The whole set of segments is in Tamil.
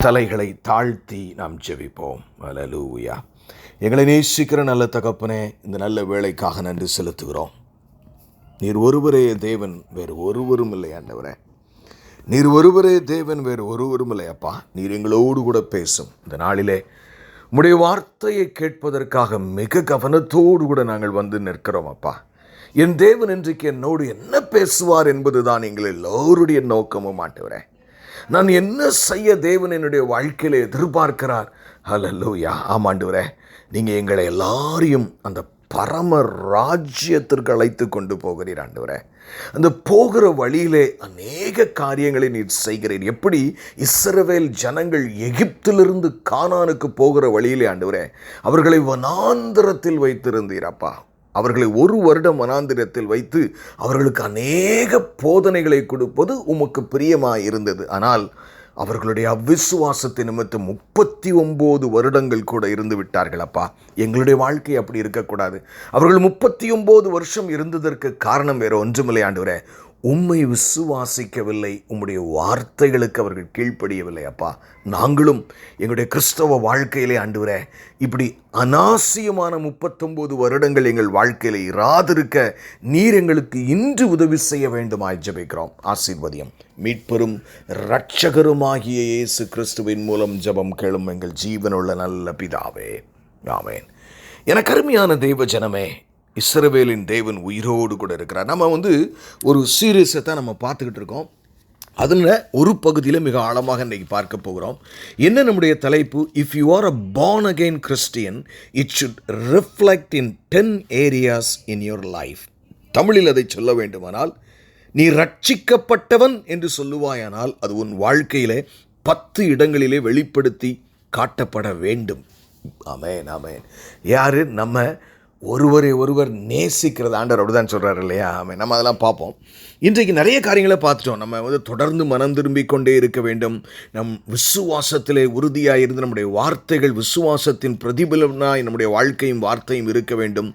தலைகளை தாழ்த்தி நாம் ஜெபிப்போம். அல்லேலூயா. எங்களை நேசிக்கிற நல்ல தகப்பனே, இந்த நல்ல வேளைக்காக நன்றி செலுத்துகிறோம். நீர் ஒருவரே தேவன், வேறு ஒருவரும் இல்லை ஆண்டவரே. நீர் ஒருவரே தேவன், வேறு ஒருவரும் இல்லை அப்பா. நீர் எங்களோடு கூட பேசும் இந்த நாளிலே உம்முடைய வார்த்தையை கேட்பதற்காக மிக கவனத்தோடு கூட நாங்கள் வந்து நிற்கிறோம் அப்பா. என் தேவன் இன்றைக்கு என்னோடு என்ன பேசுவார் என்பதுதான் எங்கள் எல்லோருடைய நோக்கமும் ஆண்டவரே. நான் என்ன செய்ய தேவன் என்னுடைய வாழ்க்கையில் எதிர்பார்க்கிறார்? அல்லேலூயா. ஆமாண்டவரே, நீங்கள் எங்களை எல்லாரையும் அந்த பரம ராஜ்யத்திற்கு அழைத்து கொண்டு போகிறீர் ஆண்டவரே. அந்த போகிற வழியிலே அநேக காரியங்களை நீர் செய்கிறீர். எப்படி இஸ்ரவேல் ஜனங்கள் எகிப்திலிருந்து கானானுக்கு போகிற வழியிலே ஆண்டவரே அவர்களை வனாந்திரத்தில் வைத்திருந்தீர் அப்பா. அவர்களை 1 வருடம் வனாந்திரத்தில் வைத்து அவர்களுக்கு அநேக போதனைகளை கொடுப்பது உமக்கு பிரியமாக இருந்தது. ஆனால் அவர்களுடைய அவ்விசுவாசத்தை நிமித்தம் 39 வருடங்கள் கூட இருந்து விட்டார்கள் அப்பா. எங்களுடைய வாழ்க்கை அப்படி இருக்கக்கூடாது. அவர்கள் 39 வருஷம் இருந்ததற்கு காரணம் வேறு ஒன்றுமில்லை ஆண்டவரே, உம்மை விசுவாசிக்கவில்லை, உம்முடைய வார்த்தைகளுக்கு அவர்கள் கீழ்ப்படியவில்லை அப்பா. நாங்களும் எங்களுடைய கிறிஸ்தவ வாழ்க்கையிலே ஆண்டவரே இப்படி அநாசியமான 39 வருடங்கள் எங்கள் வாழ்க்கையில் இராதிருக்க நீர் எங்களுக்கு இன்று உதவி செய்ய வேண்டுமாய் ஜெபிக்கிறோம். ஆசீர்வதியம். மீட்பெரும் இரட்சகருமாகிய இயேசு கிறிஸ்துவின் மூலம் ஜெபம் கேளும் எங்கள் ஜீவனுள்ள நல்ல பிதாவே, ஆமென். எனக்கு அருமையான தெய்வ ஜனமே, இஸ்ரவேலின் தேவன் உயிரோடு கூட இருக்கிறார். நம்ம ஒரு சீரியஸை தான் நம்ம பார்த்துக்கிட்டு இருக்கோம். அதில் ஒரு பகுதியில் மிக ஆழமாக இன்றைக்கி பார்க்க போகிறோம். என்ன நம்முடைய தலைப்பு? If you are a born again Christian, it should reflect in 10 areas in your life. தமிழில் அதை சொல்ல வேண்டுமானால், நீ ரட்சிக்கப்பட்டவன் என்று சொல்லுவாயானால் அது உன் வாழ்க்கையிலே 10 இடங்களிலே வெளிப்படுத்தி காட்டப்பட வேண்டும். ஆமென், ஆமென். யார்? நம்ம ஒருவரை ஒருவர் நேசிக்கிறது. ஆண்டவர் அப்படி தான் சொல்கிறார் இல்லையா? ஆமாம். நம்ம அதெல்லாம் பார்ப்போம். இன்றைக்கு நிறைய காரியங்களை பார்த்துட்டோம். நம்ம தொடர்ந்து மனம் திரும்பிக் கொண்டே இருக்க வேண்டும். நம் விசுவாசத்திலே உறுதியாக இருந்து நம்முடைய வார்த்தைகள் விசுவாசத்தின் பிரதிபலனாய் நம்முடைய வாழ்க்கையும் வார்த்தையும் இருக்க வேண்டும்.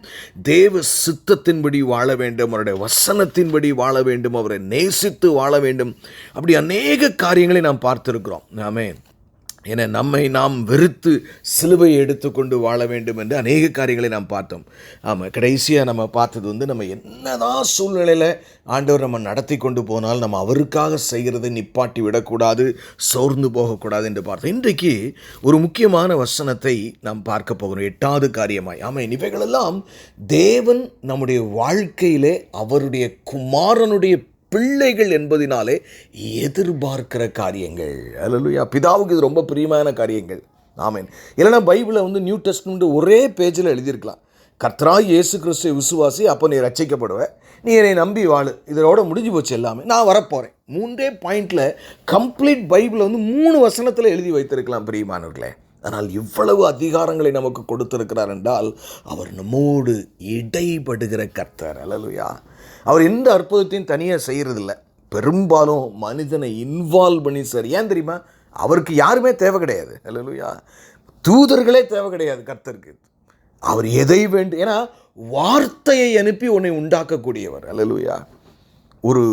தேவ சித்தத்தின்படி வாழ வேண்டும், அவருடைய வசனத்தின்படி வாழ வேண்டும், அவரை நேசித்து வாழ வேண்டும். அப்படி அநேக காரியங்களை நாம் பார்த்திருக்கிறோம். ஆமென். என நம்மை நாம் வெறுத்து சிலுவையை எடுத்துக்கொண்டு வாழ வேண்டும் என்று அநேக காரியங்களை நாம் பார்த்தோம். ஆமாம். கடைசியாக நம்ம பார்த்தது நம்ம என்னதான் சூழ்நிலையில் ஆண்டவர் நம்ம நடத்தி கொண்டு போனால் நம்ம அவருக்காக செய்கிறதை நிப்பாட்டி விடக்கூடாது, சோர்ந்து போகக்கூடாது என்று பார்த்தோம். இன்றைக்கு ஒரு முக்கியமான வசனத்தை நாம் பார்க்க போகிறோம். 8வது காரியமாய். ஆமாம். இவைகளெல்லாம் தேவன் நம்முடைய வாழ்க்கையிலே அவருடைய குமாரனுடைய பிள்ளைகள் என்பதினாலே எதிர்பார்க்கிற காரியங்கள். அல்லேலூயா. பிதாவுக்கு இது ரொம்ப பிரியமான காரியங்கள். ஆமென். இல்லைனா பைபிளை நியூ டெஸ்ட்மெண்ட் ஒரே பேஜில் எழுதியிருக்கலாம். கர்த்தராகிய இயேசு கிறிஸ்துவை விசுவாசி, அப்போ நீ ரட்சிக்கப்படுவ, நீ என்னை நம்பி வாழு, இதோட முடிஞ்சு போச்சு எல்லாமே, நான் வரப்போகிறேன். 3 பாயிண்டில் கம்ப்ளீட் பைபிளை 3 வசனத்தில் எழுதி வைத்திருக்கலாம் பிரியமானவர்களே. ஆனால் இவ்வளவு அதிகாரங்களை நமக்கு கொடுத்திருக்கிறார் என்றால் அவர் நம்மோடு இடைப்படுகிற கர்த்தர். அல்லேலூயா. அவர் எந்த அற்புதத்தையும் தனியாக செய்கிறதில்ல, பெரும்பாலும் மனிதனை இன்வால்வ் பண்ணி சார். ஏன் தெரியுமா? அவருக்கு யாருமே தேவை கிடையாது. அல்லேலூயா. தூதர்களே தேவை கிடையாது கர்த்தருக்கு. அவர் எதை வேண்டும், ஏன்னா வார்த்தையை அனுப்பி உன்னை உண்டாக்கக்கூடியவர். அல்லேலூயா. ஒரு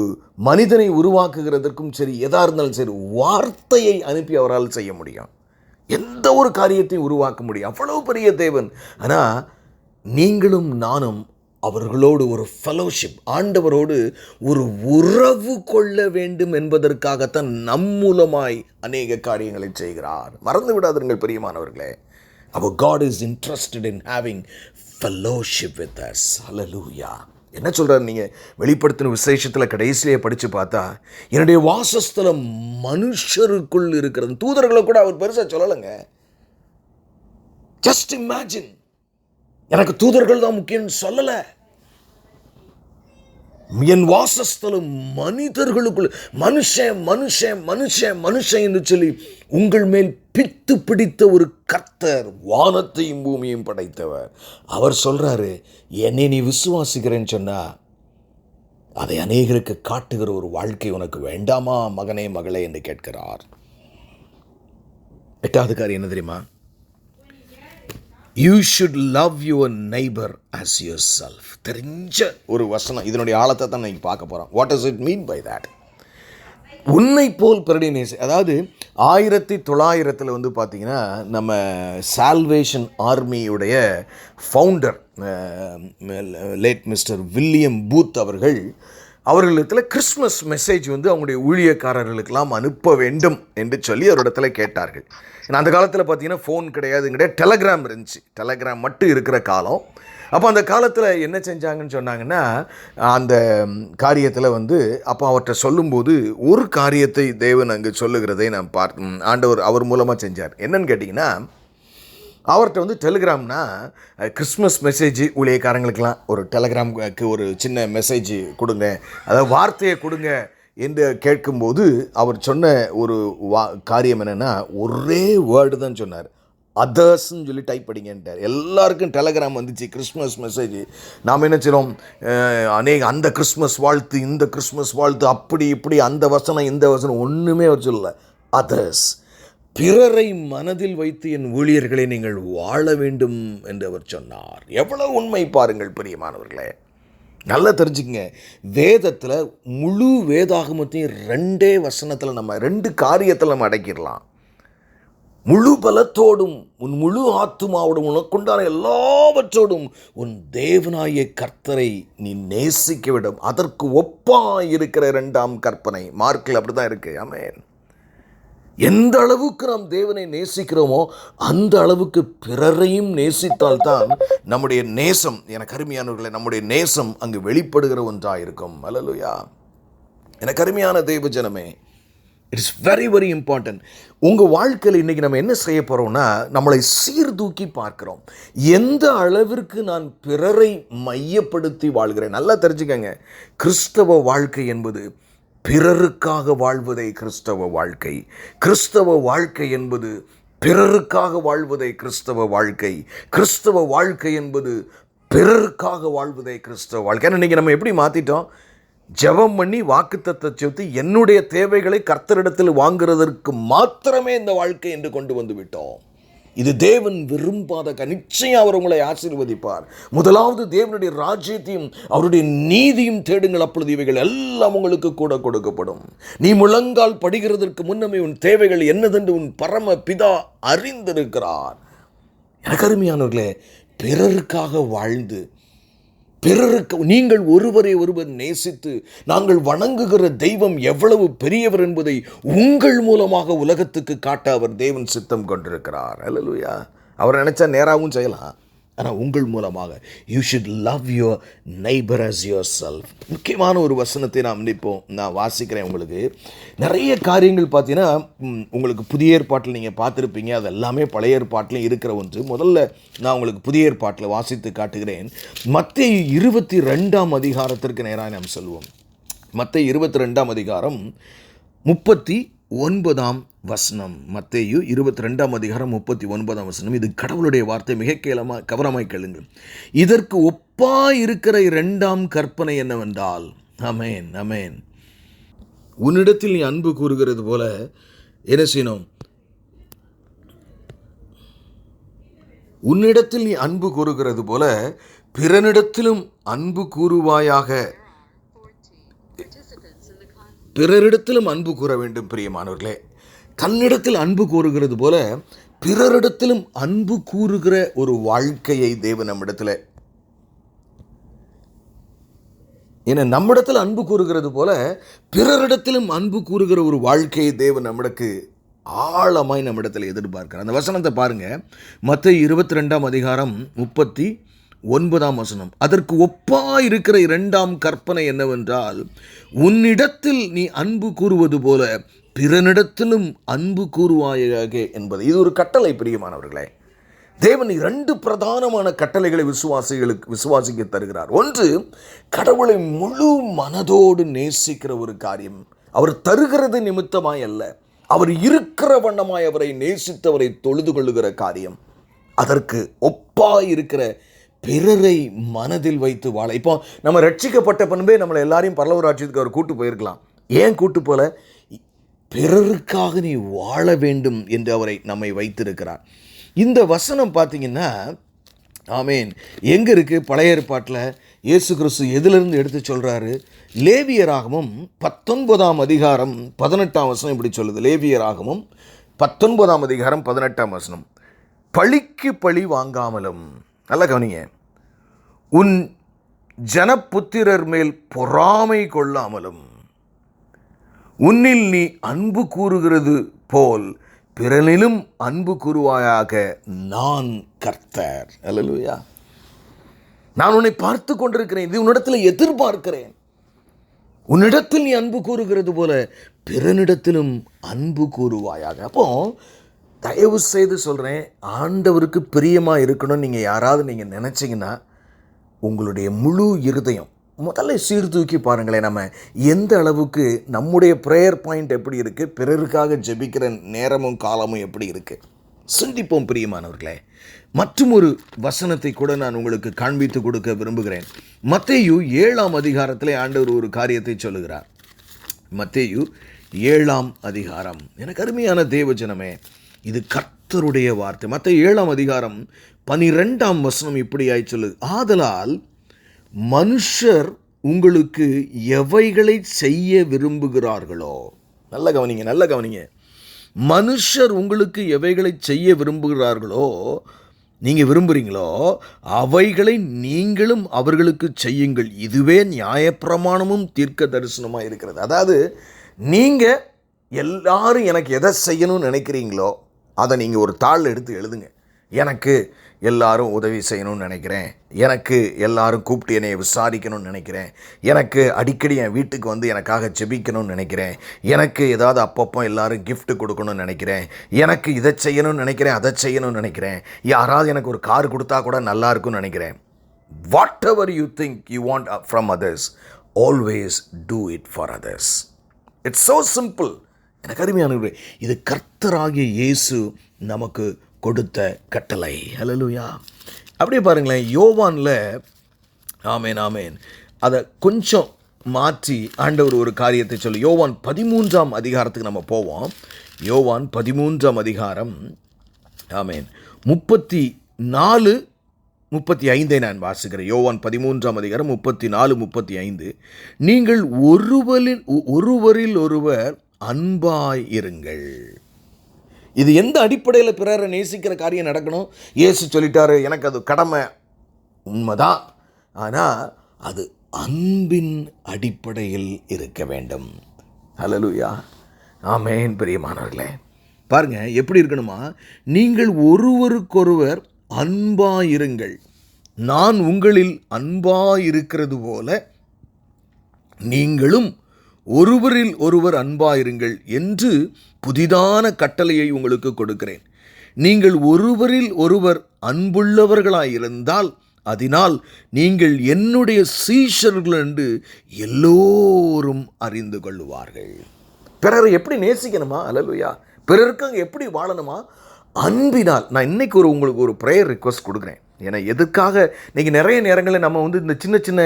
மனிதனை உருவாக்குகிறதற்கும் சரி, எதாக இருந்தாலும் சரி, வார்த்தையை அனுப்பி அவரால் செய்ய முடியும். எந்த ஒரு காரியத்தையும் உருவாக்க முடியும். அவ்வளோ பெரிய தேவன். ஆனால் நீங்களும் நானும் அவர்களோடு ஒரு ஃபெலோஷிப், ஆண்டவரோடு ஒரு உறவு கொள்ள வேண்டும் என்பதற்காகத்தான் நம் மூலமாய் அநேக காரியங்களை செய்கிறார். மறந்து விடாதீர்கள் பிரியமானவர்களே. Our God is interested in having fellowship with us. Hallelujah. என்ன சொல்கிறார்? நீங்கள் வெளிப்படுத்தின விசேஷத்தில் கடைசியிலே படித்து பார்த்தா, என்னுடைய வாசஸ்தலம் மனுஷருக்குள் இருக்கிறது. தூதர்களை கூட அவர் பெருசாக சொல்லலைங்க. Just imagine. எனக்கு தூதர்கள் தான் முக்கியம்னு சொல்லலை. என் வாசஸ்தலம் மனிதர்களுக்குள், மனுஷன் மனுஷன் மனுஷன் மனுஷன் என்று சொல்லி உங்கள் மேல் பித்து பிடித்த ஒரு கர்த்தர், வானத்தையும் பூமியையும் படைத்தவர். அவர் சொல்கிறாரு, என்னை நீ விசுவாசிக்கிறேன்னு சொன்னால் அதை அநேகருக்கு காட்டுகிற ஒரு வாழ்க்கை உனக்கு வேண்டாமா மகனே மகளே என்று கேட்கிறார். 8வது காரியம் என்ன தெரியுமா? You should love your neighbor as yourself. தெரிஞ்ச ஒரு வசனம். இதனுடைய ஆழத்தை தான் நீங்கள் பார்க்க போகிறோம். What does it mean by that? உன்னை போல் பிறரை நேசி. அதாவது 1900 வந்து பார்த்திங்கன்னா நம்ம சால்வேஷன் ஆர்மியுடைய founder late mister William Booth அவர்களிடத்தில் கிறிஸ்மஸ் மெசேஜ் வந்து அவங்களுடைய ஊழியக்காரர்களுக்கெல்லாம் அனுப்ப வேண்டும் என்று சொல்லி அவரிடத்துல கேட்டார்கள். ஏன்னா அந்த காலத்தில் பார்த்திங்கன்னா ஃபோன் கிடையாது, டெலகிராம் இருந்துச்சு. டெலகிராம் மட்டும் இருக்கிற காலம். அப்போ அந்த காலத்தில் என்ன செஞ்சாங்கன்னு சொன்னாங்கன்னா, அந்த காரியத்தில் வந்து அப்போ அவர்கிட்ட சொல்லும்போது ஒரு காரியத்தை தேவன் அங்கே சொல்லுகிறதை நான் ஆண்டவர் அவர் மூலமாக செஞ்சார். என்னன்னு கேட்டிங்கன்னா, அவர்கிட்ட வந்து டெலிகிராம்னா கிறிஸ்மஸ் மெசேஜ் ஊழியக்காரங்களுக்கெல்லாம் ஒரு டெலிகிராமுக்கு ஒரு சின்ன மெசேஜ் கொடுங்க, அதாவது வார்த்தையை கொடுங்க என்று கேட்கும்போது அவர் சொன்ன ஒரு காரியம் என்னென்னா, ஒரே வேர்டு தான் சொன்னார். அதர்ஸ்ன்னு சொல்லி டைப் படிங்கன்ட்டார். எல்லாருக்கும் டெலகிராம் வந்துச்சு கிறிஸ்மஸ் மெசேஜ். நாம் என்ன செய்கிறோம், அந்த கிறிஸ்மஸ் வாழ்த்து, இந்த கிறிஸ்மஸ் வாழ்த்து, அப்படி இப்படி, அந்த வசனம் இந்த வசனம் ஒன்றுமே அவர் சொல்லலை. அதர்ஸ், பிறரை மனதில் வைத்து என் ஊழியர்களை நீங்கள் வாழ வேண்டும் என்று அவர் சொன்னார். எவ்வளவு உண்மை பாருங்கள் பிரியமானவர்களே. நல்லா தெரிஞ்சுக்கங்க, வேதத்தில் முழு வேதாகமத்தையும் 2 வசனத்தில் நம்ம 2 காரியத்தில் நம்ம அடக்கிடலாம். முழு பலத்தோடும் உன் முழு ஆத்துமாவோடும் உனக்குண்டான எல்லாவற்றோடும் உன் தேவனாய கர்த்தரை நீ நேசிக்க விடும். அதற்கு ஒப்பாய் இருக்கிற 2ஆம் கற்பனை மார்க்கில் அப்படி தான் இருக்குது. ஆமென். எந்த அளவுக்கு நாம் தேவனை நேசிக்கிறோமோ அந்த அளவுக்கு பிறரையும் நேசித்தால்தான் நம்முடைய நேசம், எனக்கு அருமையானவர்களே, நம்முடைய நேசம் அங்கு வெளிப்படுகிற ஒன்றாக இருக்கும். அல்லேலூயா. எனக்கு அருமையான தேவ ஜனமே, இட்ஸ் வெரி வெரி இம்பார்ட்டன்ட். உங்கள் வாழ்க்கையில் இன்றைக்கி நம்ம என்ன செய்ய போகிறோம்னா, நம்மளை சீர்தூக்கி பார்க்குறோம். எந்த அளவிற்கு நான் பிறரை மையப்படுத்தி வாழ்கிறேன். நல்லா தெரிஞ்சுக்கங்க, கிறிஸ்தவ வாழ்க்கை என்பது பிறருக்காக வாழ்வதே கிறிஸ்தவ வாழ்க்கை. கிறிஸ்தவ வாழ்க்கை என்பது பிறருக்காக வாழ்வதே கிறிஸ்தவ வாழ்க்கை. கிறிஸ்தவ வாழ்க்கை என்பது பிறருக்காக வாழ்வதே கிறிஸ்தவ வாழ்க்கை. ஏன்னா இன்றைக்கி நம்ம எப்படி மாற்றிட்டோம், ஜெபம் பண்ணி வாக்குத்தத்தத்தை சொத்து என்னுடைய தேவைகளை கர்த்தரிடத்தில் வாங்குறதற்கு மாத்திரமே இந்த வாழ்க்கை என்று கொண்டு வந்து விட்டோம். இது தேவன் விரும்பாத. நிச்சயம் அவர் உங்களை ஆசீர்வதிப்பார். முதலாவது தேவனுடைய ராஜ்யத்தையும் அவருடைய நீதியும் தேடுங்கள், அப்பொழுது இவைகள் எல்லாம் உங்களுக்கு கூட கொடுக்கப்படும். நீ முழங்கால் படிக்கிறதற்கு முன்னமே உன் தேவைகள் என்னதென்று உன் பரம பிதா அறிந்திருக்கிறார். எனக்கு அருமையானவர்களே, பிறருக்காக வாழ்ந்து பிறருக்கு நீங்கள் ஒருவரை ஒருவர் நேசித்து நாங்கள் வணங்குகிற தெய்வம் எவ்வளவு பெரியவர் என்பதை உங்கள் மூலமாக உலகத்துக்கு காட்ட அவர் தேவன் சித்தம் கொண்டிருக்கிறார். அல்லேலூயா. அவர் நினைச்சா நேராகவும் செய்யலாம், ஆனால் உங்கள் மூலமாக you should love your neighbour as yourself. முக்கியமான ஒரு வசனத்தை நான் வாசிக்கிறேன். உங்களுக்கு நிறைய காரியங்கள் பார்த்தீங்கன்னா உங்களுக்கு புதிய ஏற்பாட்டில் நீங்கள் பார்த்துருப்பீங்க, அது எல்லாமே பழைய ஏற்பாட்டிலும் இருக்கிற ஒன்று. முதல்ல நான் உங்களுக்கு புதிய ஏற்பாட்டில் வாசித்து காட்டுகிறேன். மத்தேயு 22ஆம் அதிகாரத்திற்கு நேராக நாம் சொல்வோம். மத்தேயு 22ஆம் அதிகாரம் 39ஆம் வசனம். மத்தேயு 22ஆம் அதிகாரம் 39ஆம் வசனம். இது கடவுளுடைய வார்த்தை. மிக கவனமாய் கேளுங்கள். இதற்கு ஒப்பாய் இருக்கிற 2ஆம் கற்பனை என்னவென்றால், ஆமென் ஆமென், உன்னிடத்தில் நீ அன்பு கூறுகிறது போல என்ன செய்யணும், உன்னிடத்தில் நீ அன்பு கூறுகிறது போல பிறனிடத்திலும் அன்பு கூறுவாயாக. பிறரிடத்திலும் அன்பு கூற வேண்டும். பிரியமானவர்களே, தன்னிடத்தில் அன்பு கூறுகிறது போல பிறரிடத்திலும் அன்பு கூறுகிற ஒரு வாழ்க்கையை தேவன் நம்மிடத்தில், ஏன்னா நம்மிடத்தில் அன்பு கூறுகிறது போல பிறரிடத்திலும் அன்பு கூறுகிற ஒரு வாழ்க்கையை தேவன் நம்மிடக்கு ஆழமாய் நம்மிடத்தில் எதிர்பார்க்கிறார். அந்த வசனத்தை பாருங்க. மத்தேயு 22ஆம் அதிகாரம் 39ஆம் வசனம். அதற்கு ஒப்பாய் இருக்கிற 2ஆம் கற்பனை என்னவென்றால், உன்னிடத்தில் நீ அன்பு கூறுவது போல பிறனிடத்திலும் அன்பு கூறுவாயாக என்பது. இது ஒரு கட்டளை. பிரியமானவர்களே, தேவன் 2 பிரதானமான கட்டளைகளை விசுவாசிக்க தருகிறார். ஒன்று, கடவுளை முழு மனதோடு நேசிக்கிற ஒரு காரியம். அவர் தருகிறது நிமித்தமாய் அல்ல, அவர் இருக்கிற வண்ணமாய் அவரை நேசித்தவரை தொழுது கொள்ளுகிற காரியம். அதற்கு ஒப்பாய் இருக்கிற பிறரை மனதில் வைத்து வாழ. இப்போ நம்ம ரட்சிக்கப்பட்ட பண்பே நம்மளை எல்லாரையும் பரலோக ராஜ்யத்துக்கு அவர் கூட்டு போயிருக்கலாம். ஏன் கூட்டு போல? பிறருக்காக நீ வாழ வேண்டும் என்று அவரை நம்மை வைத்திருக்கிறார். இந்த வசனம் பார்த்தீங்கன்னா ஆமேன். எங்கே இருக்குது பழைய ஏற்பாட்டில் இயேசு கிறிஸ்து எதிலிருந்து எடுத்து சொல்கிறாரு? லேவியராகமம் 19ஆம் அதிகாரம் 18ஆம் வசனம் இப்படி சொல்லுது. லேவியராகமம் 19ஆம் அதிகாரம் 18ஆம் வசனம், பழிக்கு பழி வாங்காமலும், நல்லா கவனிங்க, உன் ஜனப்புத்திரர் மேல் பொறாமை கொள்ளாமலும், உன்னில் நீ அன்பு கூறுகிறது போல் பிறனிலும் அன்பு கூறுவாயாக, நான் கர்த்தர். அல்லேலூயா. நான் உன்னை பார்த்து கொண்டிருக்கிறேன், இது உன்னிடத்தில் எதிர்பார்க்கிறேன். உன்னிடத்தில் நீ அன்பு கூறுகிறது போல பிறனிடத்திலும் அன்பு கூறுவாயாக. அப்போ தயவு செய்து சொல்கிறேன், ஆண்டவருக்கு பிரியமாக இருக்கணும்னு நீங்கள் யாராவது நீங்கள் நினச்சிங்கன்னா உங்களுடைய முழு இருதயம் முதல்ல சீர்தூக்கி பாருங்களேன். நம்ம எந்த அளவுக்கு நம்முடைய ப்ரேயர் பாயிண்ட் எப்படி இருக்குது, பிறருக்காக ஜெபிக்கிற நேரமும் காலமும் எப்படி இருக்குது, சிந்திப்போம் பிரியமானவர்களே. மற்றும் ஒரு வசனத்தை கூட நான் உங்களுக்கு காண்பித்து கொடுக்க விரும்புகிறேன். மத்தேயு 7ஆம் அதிகாரத்திலே ஆண்டவர் ஒரு காரியத்தை சொல்லுகிறார். மத்தேயு 7ஆம் அதிகாரம், எனக்கு அருமையான தேவஜனமே, இது கர்த்தருடைய வார்த்தை. மத்தேயு 7ஆம் அதிகாரம் 12ஆம் வசனம் இப்படியாய் சொல்லு, ஆதலால் மனுஷர் உங்களுக்கு எவைகளை செய்ய விரும்புகிறார்களோ, நல்ல கவனிங்க, நல்ல கவனிங்க, மனுஷர் உங்களுக்கு எவைகளை செய்ய விரும்புகிறார்களோ, நீங்கள் விரும்புகிறீங்களோ, அவைகளை நீங்களும் அவர்களுக்கு செய்யுங்கள், இதுவே நியாயப்பிரமாணமும் தீர்க்க தரிசனமாக இருக்கிறது. அதாவது நீங்கள் எல்லாரும் எனக்கு எதை செய்யணும்னு நினைக்கிறீங்களோ அதை நீங்கள் ஒரு தாள் எடுத்து எழுதுங்க. எனக்கு எல்லாரும் உதவி செய்யணும்னு நினைக்கிறேன், எனக்கு எல்லாரும் கூப்பிட்டு என்னை விசாரிக்கணும்னு நினைக்கிறேன், எனக்கு அடிக்கடி என் வீட்டுக்கு வந்து எனக்காக ஜெபிக்கணும்னு நினைக்கிறேன், எனக்கு ஏதாவது அப்பப்போ எல்லாரும் கிஃப்ட் கொடுக்கணும்னு நினைக்கிறேன், எனக்கு இதை செய்யணும்னு நினைக்கிறேன், அதை செய்யணும்னு நினைக்கிறேன், யாராவது எனக்கு ஒரு கார் கொடுத்தா கூட நல்லா இருக்கும்னு நினைக்கிறேன். What ever you think you want from others, always do it for others. It's so simple. எனக்கு அருமையானவர்களே, இது கர்த்தராகிய இயேசு நமக்கு கொடுத்த கட்டளை. ஹல்லேலூயா. அப்படியே பாருங்களேன், யோவானில், ஆமேன் ஆமேன், அதை கொஞ்சம் மாற்றி ஆண்டவர் ஒரு காரியத்தை சொல்லி, யோவான் 13ஆம் அதிகாரத்துக்கு நம்ம போவோம். யோவான் 13ஆம் அதிகாரம், ஆமேன், 34, 35 நான் வாசிக்கிறேன். யோவான் 13ஆம் அதிகாரம் 34, 35, நீங்கள் ஒருவரில் ஒருவர் அன்பாய் இருங்கள். இது எந்த அடிப்படையில் பிறரை நேசிக்கிற காரியம் நடக்கணும்? இயேசு சொல்லிட்டாரு, எனக்கு அது கடமை, உண்மைதான், ஆனால் அது அன்பின் அடிப்படையில் இருக்க வேண்டும். ஹல்லேலூயா. ஆமென். பிரியமானவர்களே, பாருங்க எப்படி இருக்கணுமா, நீங்கள் ஒருவருக்கொருவர் அன்பாயிருங்கள், நான் உங்களில் அன்பாயிருக்கிறது போல நீங்களும் ஒருவரில் ஒருவர் அன்பாயிருங்கள் என்று புதிதான கட்டளையை உங்களுக்கு கொடுக்கிறேன். நீங்கள் ஒருவரில் ஒருவர் அன்புள்ளவர்களாயிருந்தால் அதனால் நீங்கள் என்னுடைய சீஷர்கள் என்று எல்லோரும் அறிந்து கொள்ளுவார்கள். பிறரை எப்படி நேசிக்கணுமா? அல்லேலூயா. பிறருக்கு எப்படி வாழணுமா? அன்பினால். நான் இன்னைக்கு உங்களுக்கு ஒரு ப்ரேயர் ரிக்வஸ்ட் கொடுக்குறேன். ஏன்னா எதுக்காக நீங்கள் நிறைய நேரங்களில் நம்ம வந்து இந்த சின்ன சின்ன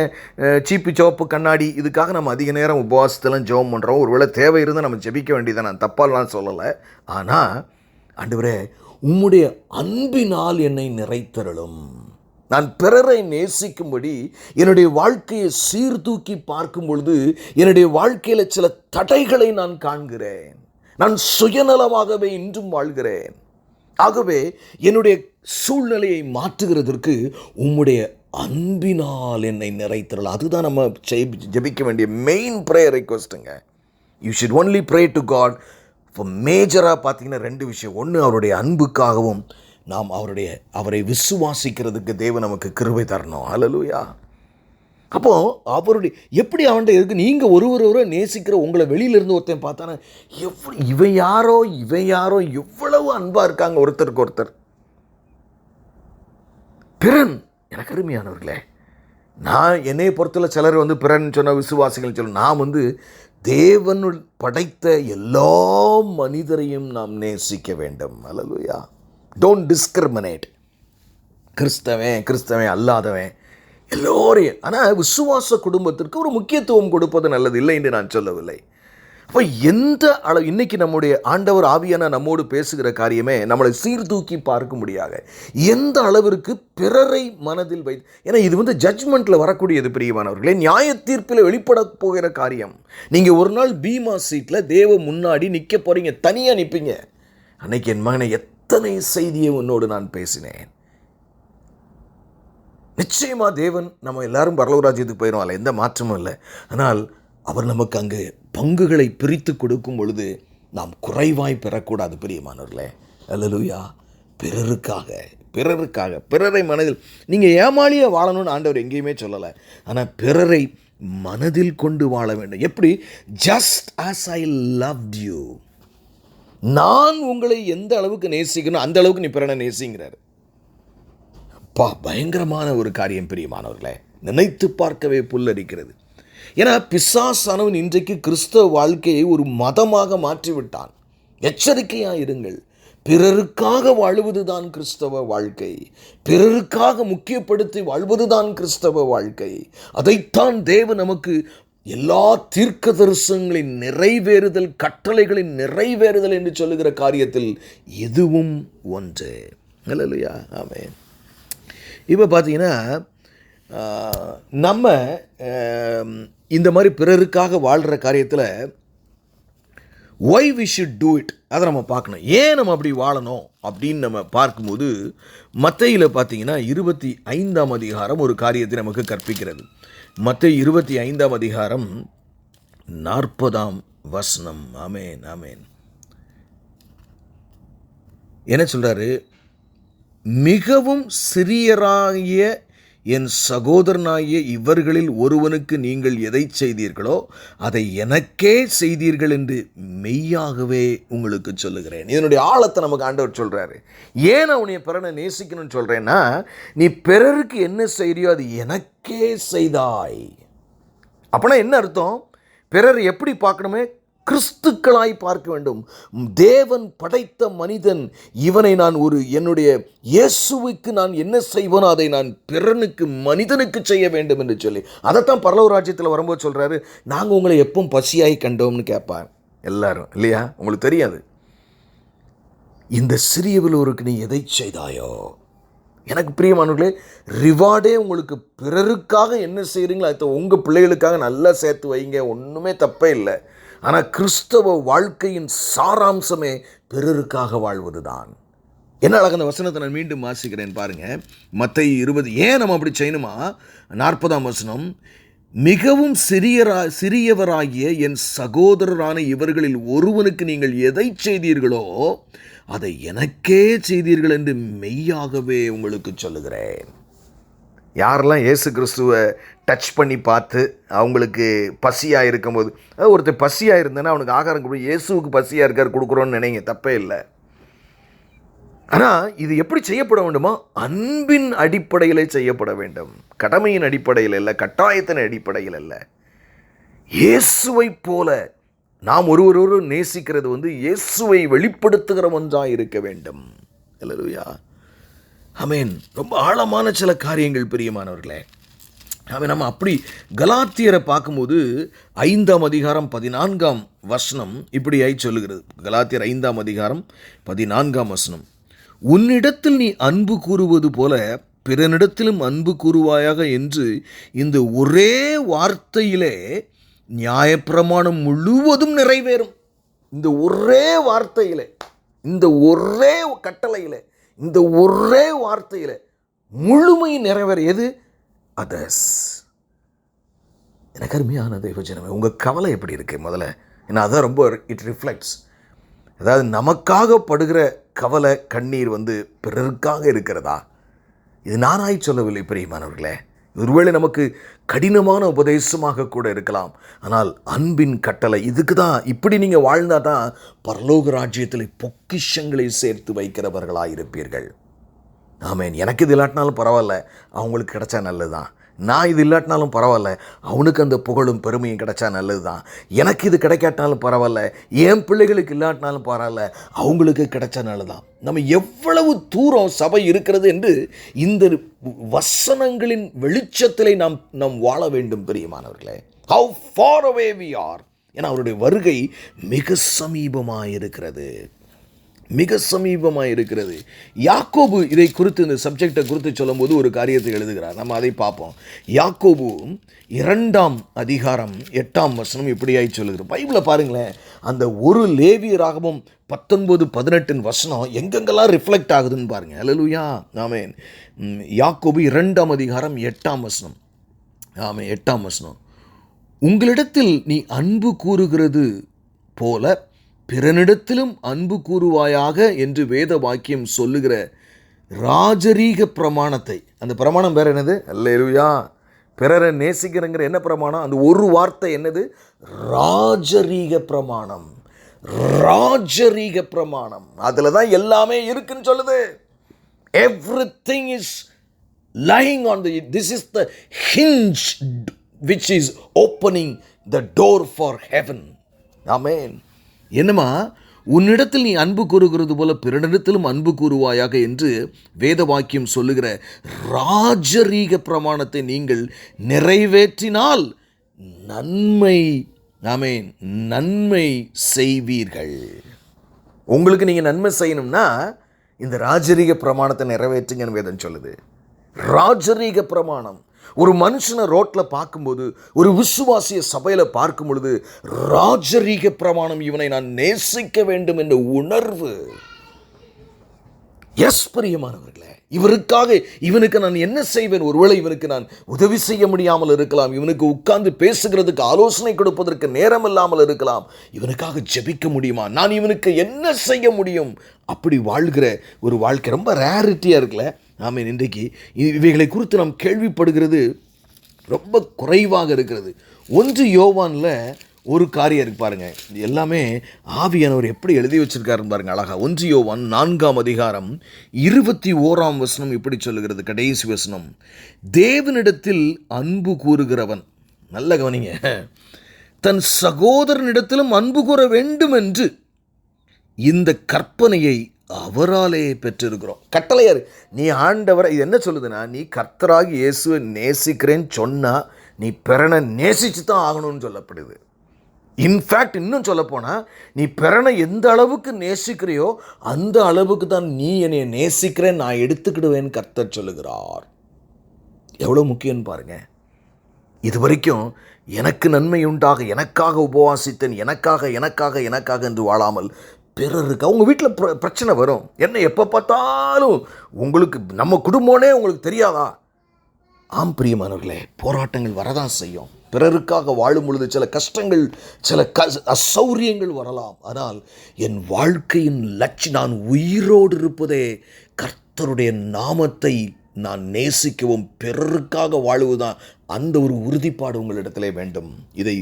சீப்பு சோப்பு கண்ணாடி இதுக்காக நம்ம அதிக நேரம் உபவாசத்தெல்லாம் ஜெபம் பண்ணுறோம். ஒருவேளை தேவை இருந்தால் நம்ம ஜெபிக்க வேண்டியதை நான் தப்பாலாம் சொல்லலை. ஆனால் ஆண்டவரே, உம்முடைய அன்பினால் என்னை நிறைத்தருளும், நான் பிறரை நேசிக்கும்படி என்னுடைய வாழ்க்கையை சீர்தூக்கி பார்க்கும் பொழுது என்னுடைய வாழ்க்கையில் சில தடைகளை நான் காண்கிறேன். நான் சுயநலமாகவே இன்றும் வாழ்கிறேன். ஆகவே என்னுடைய சூழ்நிலையை மாற்றுகிறதற்கு உம்முடைய அன்பினால் என்னை நிறைத்தருள். அதுதான் நம்ம ஜெபிக்க வேண்டிய மெயின் ப்ரேயர் ரிக்வெஸ்ட்டுங்க. You should only pray to God for மேஜராக பார்த்தீங்கன்னா 2 விஷயம். ஒன்று, அவருடைய அன்புக்காகவும் நாம் அவரை விசுவாசிக்கிறதுக்கு தேவன் நமக்கு கிருபை தரணும். ஹல்லேலூயா. அப்போது அவருடைய எப்படி அவன்கிட்ட இருக்கு, நீங்கள் ஒருவரை நேசிக்கிற உங்களை வெளியிலேருந்து ஒருத்தன் பார்த்தானே, இவன் யாரோ எவ்வளவு அன்பாக இருக்காங்க ஒருத்தருக்கு ஒருத்தர். பிறன், எனக்கு அருமையானவர்களே, நான் என்னை பொறுத்தல சிலர் வந்து பிறன் சொன்ன விசுவாசிகள் சொல்ல, நான் வந்து தேவன் படைத்த எல்லா மனிதரையும் நாம் நேசிக்க வேண்டும். அல்லேலூயா. Don't discriminate. கிறிஸ்தவன் அல்லாதவன் எல்லோரையும். ஆனால் விசுவாச குடும்பத்திற்கு ஒரு முக்கியத்துவம் கொடுப்பது நல்லது இல்லை என்று நான் சொல்லவில்லை. அப்போ எந்த அளவு இன்னைக்கு நம்முடைய ஆண்டவர் ஆவியான நம்மோடு பேசுகிற காரியமே நம்மளை சீர்தூக்கி பார்க்கும்படியாக எந்த அளவிற்கு பிறரை மனதில் ஏன்னா இது ஜட்ஜ்மெண்ட்டில் வரக்கூடியது பிரியமானவர்களே, நியாய தீர்ப்பில் வெளிப்பட போகிற காரியம். நீங்கள் ஒரு நாள் பீமா சீட்டில் தேவ முன்னாடி நிற்க போகிறீங்க, தனியாக நிற்பீங்க. அன்னைக்கு என் மகனை எத்தனை செய்தியை உன்னோடு நான் பேசினேன். நிச்சயமாக தேவன் நம்ம எல்லாரும் பரலோக ராஜ்யத்துக்கு போயிடும், அதில் எந்த மாற்றமும் இல்லை. ஆனால் அவர் நமக்கு அங்கு பங்குகளை பிரித்து கொடுக்கும் பொழுது நாம் குறைவாய் பெறக்கூடாது பிரியமானவர்களே. அல்லேலூயா. பிறரை மனதில் நீங்கள் ஏமாளியாக வாழணும்னு ஆண்டவர் எங்கேயுமே சொல்லலை. ஆனால் பிறரை மனதில் கொண்டு வாழ வேண்டும். எப்படி? Just as I loved you, நான் உங்களை எந்த அளவுக்கு நேசிக்கணும் அந்த அளவுக்கு நீ பிறனை நேசிங்கிறார். பயங்கரமான ஒரு காரியம் பிரியமானவர்களே, நினைத்து பார்க்கவே புல்லரிக்கிறது. ஏன்னா பிசாசானவன் இன்றைக்கு கிறிஸ்தவ வாழ்க்கையை ஒரு மதமாக மாற்றிவிட்டான். எச்சரிக்கையாக இருங்கள். பிறருக்காக வாழ்வதுதான் கிறிஸ்தவ வாழ்க்கை. பிறருக்காக முக்கியப்படுத்தி வாழ்வதுதான் கிறிஸ்தவ வாழ்க்கை. அதைத்தான் தேவன் நமக்கு எல்லா தீர்க்க தரிசனங்களின் நிறைவேறுதல், கட்டளைகளின் நிறைவேறுதல் என்று சொல்லுகிற காரியத்தில் எதுவும் ஒன்று. அல்லேலூயா. ஆமென். இப்போ பார்த்தீங்கன்னா நம்ம இந்த மாதிரி பிறருக்காக வாழ்கிற காரியத்தில் why we should do it அதை நம்ம பார்க்கணும். ஏன் நம்ம அப்படி வாழணும் அப்படின்னு நம்ம பார்க்கும்போது மத்தேயுல பார்த்தீங்கன்னா 25ஆம் அதிகாரம் ஒரு காரியத்தை நமக்கு கற்பிக்கிறது. மத்தேயு 25ஆம் அதிகாரம் 40ஆம் வசனம். ஆமென், ஆமென். என்ன சொல்றாரு? மிகவும் சிறியராகிய என் சகோதரனாகிய இவர்களில் ஒருவனுக்கு நீங்கள் எதை செய்தீர்களோ அதை எனக்கே செய்தீர்கள் என்று மெய்யாகவே உங்களுக்கு சொல்லுகிறேன். இதனுடைய ஆழத்தை நமக்கு ஆண்டவர் சொல்கிறாரு. ஏன் அவனைய பிறனை நேசிக்கணும்னு சொல்கிறேன்னா, நீ பிறருக்கு என்ன செய்கிறியோ அது எனக்கே செய்தாய். அப்போனா என்ன அர்த்தம்? பிறர் எப்படி பார்க்கணுமே? கிறிஸ்துக்களாய் பார்க்க வேண்டும். தேவன் படைத்த மனிதன் இவனை நான் என்னுடைய இயேசுவுக்கு நான் என்ன செய்வனோ அதை நான் பிறனுக்கு, மனிதனுக்கு செய்ய வேண்டும் என்று சொல்லி, அதைத்தான் பரலோக ராஜ்யத்தில் வரும்போது சொல்கிறாரு, நாங்கள் உங்களை எப்போ பசியாய் கண்டோம்னு கேட்பார் எல்லாரும், இல்லையா? உங்களுக்கு தெரியாது. இந்த சிறியவளோருக்கு நீ எதை செய்தாயோ, எனக்கு பிரியமானவர்களே, ரிவார்டே உங்களுக்கு பிறருக்காக என்ன செய்கிறீங்களோ அதை உங்கள் பிள்ளைகளுக்காக நல்லா சேர்த்து வைங்க, ஒன்றுமே தப்பே இல்லை. ஆனால் கிறிஸ்தவ வாழ்க்கையின் சாராம்சமே பிறருக்காக வாழ்வது தான். என்ன அழகான அந்த வசனத்தை நான் மீண்டும் வாசிக்கிறேன் பாருங்கள். மத்தேயு 20. ஏன் நம்ம அப்படி செய்யணுமா? 40ஆம் வசனம். மிகவும் சிறியவராகிய என் சகோதரரான இவர்களில் ஒருவனுக்கு நீங்கள் எதை செய்தீர்களோ அதை எனக்கே செய்தீர்கள் என்று மெய்யாகவே உங்களுக்கு சொல்லுகிறேன். யாரெல்லாம் இயேசு கிறிஸ்துவை டச் பண்ணி பார்த்து அவங்களுக்கு பசியாக இருக்கும்போது, ஒருத்தர் பசியாக இருந்தேன்னா அவனுக்கு ஆகாரம் கொடுக்கும், இயேசுவுக்கு பசியாக இருக்கார் கொடுக்குறோன்னு நினைங்க, தப்பே இல்லை. ஆனால் இது எப்படி செய்யப்பட வேண்டுமா? அன்பின் அடிப்படையில் செய்யப்பட வேண்டும். கடமையின் அடிப்படையில் இல்லை, கட்டாயத்தின் அடிப்படையில் இல்லை. இயேசுவை போல நாம் ஒருவரோடு நேசிக்கிறது இயேசுவை வெளிப்படுத்துகிற ஒன்றாக இருக்க வேண்டும். அல்லேலூயா. ஆமென். ரொம்ப ஆழமான சில காரியங்கள் பிரியமானவர்களே. நம்ம அப்படி கலாத்தியரை பார்க்கும்போது 5ஆம் அதிகாரம் 14ஆம் வசனம் இப்படியாய் சொல்லுகிறது. கலாத்தியர் 5ஆம் அதிகாரம் 14ஆம் வசனம். உன்னிடத்தில் நீ அன்பு கூறுவது போல பிறனிடத்திலும் அன்பு கூறுவாயாக என்று இந்த ஒரே வார்த்தையிலே நியாயப்பிரமாணம் முழுவதும் நிறைவேறும். இந்த ஒரே வார்த்தையிலே, இந்த ஒரே கட்டளையிலே, இந்த ஒரே வார்த்தையில் முழுமை நிறைவேறியது அதர்ஸ். எனக்கு அருமையான தெய்வஜனமே, உங்கள் கவலை எப்படி இருக்கு முதல்ல? ஏன்னா அதான் ரொம்ப இட் ரிஃப்ளெக்ட்ஸ். அதாவது நமக்காக படுகிற கவலை, கண்ணீர் பிறருக்காக இருக்கிறதா? இது நானாய் சொல்லவில்லை பிரியமானவர்களே. ஒருவேளை நமக்கு கடினமான உபதேசமாக கூட இருக்கலாம். ஆனால் அன்பின் கட்டளை இதுக்கு தான். இப்படி நீங்கள் வாழ்ந்தால் தான் பரலோக ராஜ்யத்தில் பொக்கிஷங்களை சேர்த்து வைக்கிறவர்களாக இருப்பீர்கள். ஆமென். எனக்கு இது இல்லாட்டினாலும் பரவாயில்ல, அவங்களுக்கு கிடைச்சா நல்லது தான். நான் இது இல்லாட்டினாலும் பரவாயில்ல, அவனுக்கு அந்த புகழும் பெருமையும் கிடைச்சா நல்லது தான். எனக்கு இது கிடைக்காட்டினாலும் பரவாயில்ல, என் பிள்ளைகளுக்கு இல்லாட்டினாலும் பரவாயில்ல, அவங்களுக்கு கிடைச்சா நல்லதான். நம்ம எவ்வளவு தூரம் சபை இருக்கிறது என்று இந்த வசனங்களின் வெளிச்சத்திலே நாம் வாழ வேண்டும் பிரியமானவர்களே. How far away we are ஏன்னா அவருடைய வருகை மிக சமீபமாக இருக்கிறது, மிக சமீபமாக இருக்கிறது. யாக்கோபு இதை குறித்து, இந்த சப்ஜெக்டை குறித்து சொல்லும்போது ஒரு காரியத்தை எழுதுகிறார். நம்ம அதை பார்ப்போம். யாக்கோபு 2 அதிகாரம் 8 இப்படியாய் சொல்லுகிறார். பைபிளை பாருங்களேன், அந்த ஒரு லேவியராகவும் 19-18 எங்கெங்கெல்லாம் ரிஃப்ளெக்ட் ஆகுதுன்னு பாருங்க. அல்லேலூயா, ஆமென். யாக்கோபு 2 அதிகாரம் 8 ஆமென். 8 உங்களிடத்தில் நீ அன்பு கூறுகிறது போல பிறனிடத்திலும் அன்பு கூறுவாயாக என்று வேத வாக்கியம் சொல்லுகிற ராஜரீக பிரமாணத்தை, அந்த பிரமாணம் வேற என்னது? அல்லேலூயா, பிறரை நேசிக்கிறங்கிற என்ன பிரமாணம்? அந்த ஒரு வார்த்தை என்னது? ராஜரீக பிரமாணம். ராஜரீக பிரமாணம், அதில் தான் எல்லாமே இருக்குன்னு சொல்லுது. Everything is lying on this is the hinge which is opening the door for heaven. ஆமென். என்னமா, உன்னிடத்தில் நீ அன்பு கூறுகிறது போல பிறனிடத்திலும் அன்பு கூறுவாயாக என்று வேத வாக்கியம் சொல்லுகிற ராஜரீக பிரமாணத்தை நீங்கள் நிறைவேற்றினால் நன்மை, ஆமென், நன்மை செய்வீர்கள். உங்களுக்கு நீங்கள் நன்மை செய்யணும்னா இந்த ராஜரீக பிரமாணத்தை நிறைவேற்றுங்கன்னு வேதம் சொல்லுது. ராஜரீக பிரமாணம். ஒரு மனுஷனை ரோட்டில் பார்க்கும்போது, ஒரு விசுவாசிய சபையில் பார்க்கும் பொழுது, ராஜரீக பிரமாணம், இவனை நான் நேசிக்க வேண்டும் என்ற உணர்வு. எஸ் பிரியமானவர்களே, இவனுக்கு நான் என்ன செய்வேன்? ஒருவேளை இவனுக்கு நான் உதவி செய்ய முடியாமல் இருக்கலாம், இவனுக்கு உட்கார்ந்து பேசுகிறதுக்கு ஆலோசனை கொடுப்பதற்கு நேரம் இல்லாமல் இருக்கலாம், இவனுக்காக ஜெபிக்க முடியுமா? நான் இவனுக்கு என்ன செய்ய முடியும்? அப்படி வாழ்கிற ஒரு வாழ்க்கை ரொம்ப ரேரிட்டியாக இருக்குல்ல. ஆமென். இன்றைக்கு இவைகளை குறித்து நாம் கேள்விப்படுகிறது ரொம்ப குறைவாக இருக்கிறது. 1 யோவானில் ஒரு காரியம் இருக்கு பாருங்க. எல்லாமே ஆவியானவர் எப்படி எழுதி வச்சிருக்காருன்னு பாருங்க அழகா. 1 யோவான் 4 அதிகாரம் 21 இப்படி சொல்லுகிறது, கடைசி வசனம். தேவனிடத்தில் அன்பு கூறுகிறவன், நல்ல கவனிங்க, தன் சகோதரனிடத்திலும் அன்பு கூற வேண்டும் என்று இந்த கற்பனையை அவராலே பெற்றிருக்கிறோம். கட்டளையார், நீ ஆண்டவரை, இது என்ன சொல்லுதுன்னா, நீ கர்த்தராகி இயேசுவை நேசிக்கிறேன்னு சொன்னா நீ பிறனை நேசிச்சு தான் ஆகணும்னு சொல்லப்படுது. இன்ஃபேக்ட் இன்னும் சொல்லப்போனால், நீ பிறனை எந்த அளவுக்கு நேசிக்கிறையோ அந்த அளவுக்கு தான் நீ என்னை நேசிக்கிறேன் நான் எடுத்துக்கிடுவேன் கர்த்தர் சொல்லுகிறார். எவ்வளோ முக்கியம்னு பாருங்க. இது வரைக்கும் எனக்கு நன்மை உண்டாக, எனக்காக உபவாசித்தேன், எனக்காக என்று வாழாமல் பிறருக்கு, அவங்க வீட்டில் பிரச்சனை வரும். என்ன எப்போ பார்த்தாலும் உங்களுக்கு நம்ம குடும்பம்னே உங்களுக்கு தெரியாதா? ஆம் பிரியமானவர்களே, போராட்டங்கள் வரதான் செய்யும். பிறருக்காக வாழும் பொழுது சில கஷ்டங்கள், சில அசௌரியங்கள் வரலாம். ஆனால் என் வாழ்க்கையின் லட்சியம், நான் உயிரோடு இருப்பதே கர்த்தருடைய நாமத்தை நான் நேசிக்கவும் பிறருக்காக வாழுவதுதான். அந்த ஒரு உறுதிப்பாடு உங்களிடத்திலே வேண்டும். இதை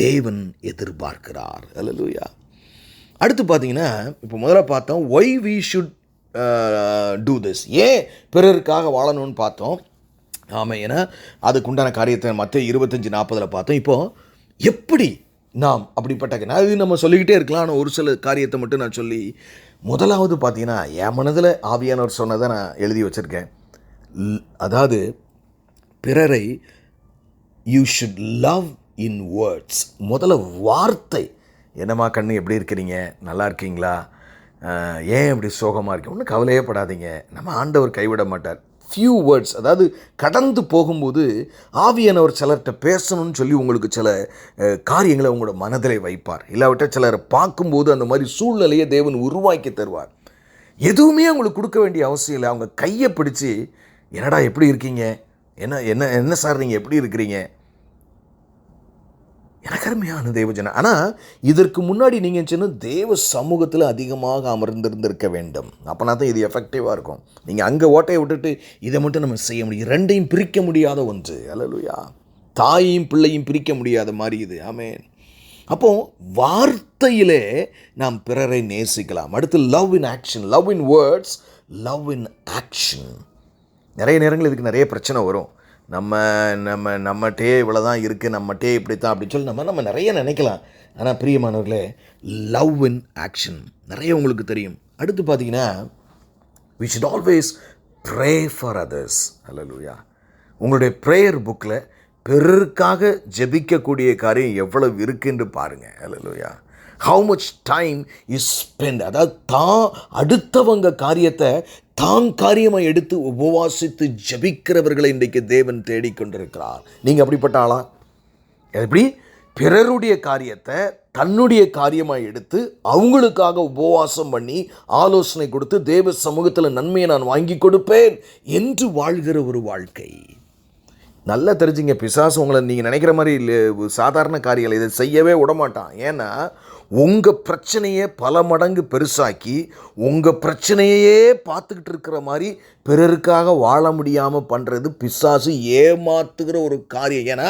தேவன் எதிர்பார்க்கிறார். அல்லேலூயா. அடுத்து பார்த்தீங்கன்னா, இப்போ முதல்ல பார்த்தோம் why we should do this, ஏன் பிறருக்காக வாழணும்னு பார்த்தோம். ஆமாம், ஏன்னா அதுக்குண்டான காரியத்தை மத்தேயு 25:40 பார்த்தோம். இப்போது எப்படி நாம் அப்படிப்பட்ட, அது நம்ம சொல்லிக்கிட்டே இருக்கலாம், ஆனால் ஒரு சில காரியத்தை மட்டும் நான் சொல்லி, முதலாவது பார்த்தீங்கன்னா, என் மனதில் ஆவியானவர் சொன்னதை நான் எழுதி வச்சுருக்கேன். அதாவது பிறரை you should love in words. முதல்ல வார்த்தை. என்னம்மா கண்ணு, எப்படி இருக்கிறீங்க, நல்லா இருக்கீங்களா, ஏன் இப்படி சோகமாக இருக்கீங்க, ஒன்றும் கவலையே படாதீங்க, நம்ம ஆண்டவர் கைவிட மாட்டார். Few words. அதாவது கடந்து போகும்போது ஆவியானவர் சிலர்கிட்ட பேசணும்னு சொல்லி உங்களுக்கு சில காரியங்களை உங்களோட மனதிலே வைப்பார். இல்லாவிட்டால் சிலரை பார்க்கும்போது அந்த மாதிரி சூழ்நிலையை தேவன் உருவாக்கி தருவார். எதுவுமே அவங்களுக்கு கொடுக்க வேண்டிய அவசியம் இல்லை. அவங்க கையை பிடிச்சி, என்னடா எப்படி இருக்கீங்க, என்ன என்ன என்ன சார் நீங்கள் எப்படி இருக்கிறீங்க, எனக்கு அருமையான தேவஜன. ஆனால் இதற்கு முன்னாடி நீங்கள் சொன்ன தேவ சமூகத்தில் அதிகமாக அமர்ந்திருந்திருக்க வேண்டும். அப்போனா தான் இது எஃபெக்டிவாக இருக்கும். நீங்கள் அங்கே ஓட்டையை விட்டுட்டு இதை மட்டும் நம்ம செய்ய முடியும். ரெண்டையும் பிரிக்க முடியாத ஒன்று. அல்லேலூயா. தாயையும் பிள்ளையும் பிரிக்க முடியாத மாதிரி இது. ஆமென். அப்போது வார்த்தையிலே நாம் பிறரை நேசிக்கலாம். அடுத்து love in action. Love in words, love in action. நிறைய நேரங்கள் இதுக்கு நிறைய பிரச்சனை வரும். நம்மகிட்டே இவ்வளோ தான் இருக்குது, நம்மகிட்டே இப்படி தான் அப்படின்னு சொல்லி நம்ம நிறைய நினைக்கலாம். ஆனால் பிரியமானவர்களே, லவ் இன் ஆக்ஷன் நிறைய உங்களுக்கு தெரியும். அடுத்து பார்த்தீங்கன்னா, we should always pray for others. அல்லேலூயா. உங்களுடைய ப்ரேயர் புக்கில் பிறருக்காக ஜெபிக்கக்கூடிய காரியம் எவ்வளவு இருக்குன்னு பாருங்க. அல்லேலூயா. How much time is spend, அதாவது அடுத்தவங்க காரியத்தை காரியமாக எடுத்து உபவாசித்து ஜெபிக்கிறவர்களை இன்றைக்கு தேவன் தேடிக்கொண்டிருக்கிறார். நீங்கள் அப்படிப்பட்ட ஆளா? எப்படி பிறருடைய காரியத்தை தன்னுடைய காரியமாக எடுத்து அவங்களுக்காக உபவாசம் பண்ணி ஆலோசனை கொடுத்து தேவ சமூகத்தில் நன்மையை நான் வாங்கி கொடுப்பேன் என்று வாழ்கிற ஒரு வாழ்க்கை. நல்லா தெரிஞ்சுங்க, பிசாசு உங்களை நீங்கள் நினைக்கிற மாதிரி சாதாரண காரியங்களை இதை செய்யவே விடமாட்டான். ஏன்னா உங்கள் பிரச்சனையை பல மடங்கு பெருசாக்கி உங்கள் பிரச்சனையே பார்த்துக்கிட்டு இருக்கிற மாதிரி பிறருக்காக வாழ முடியாமல் பண்ணுறது பிசாசு ஏமாத்துகிற ஒரு காரியம். ஏன்னா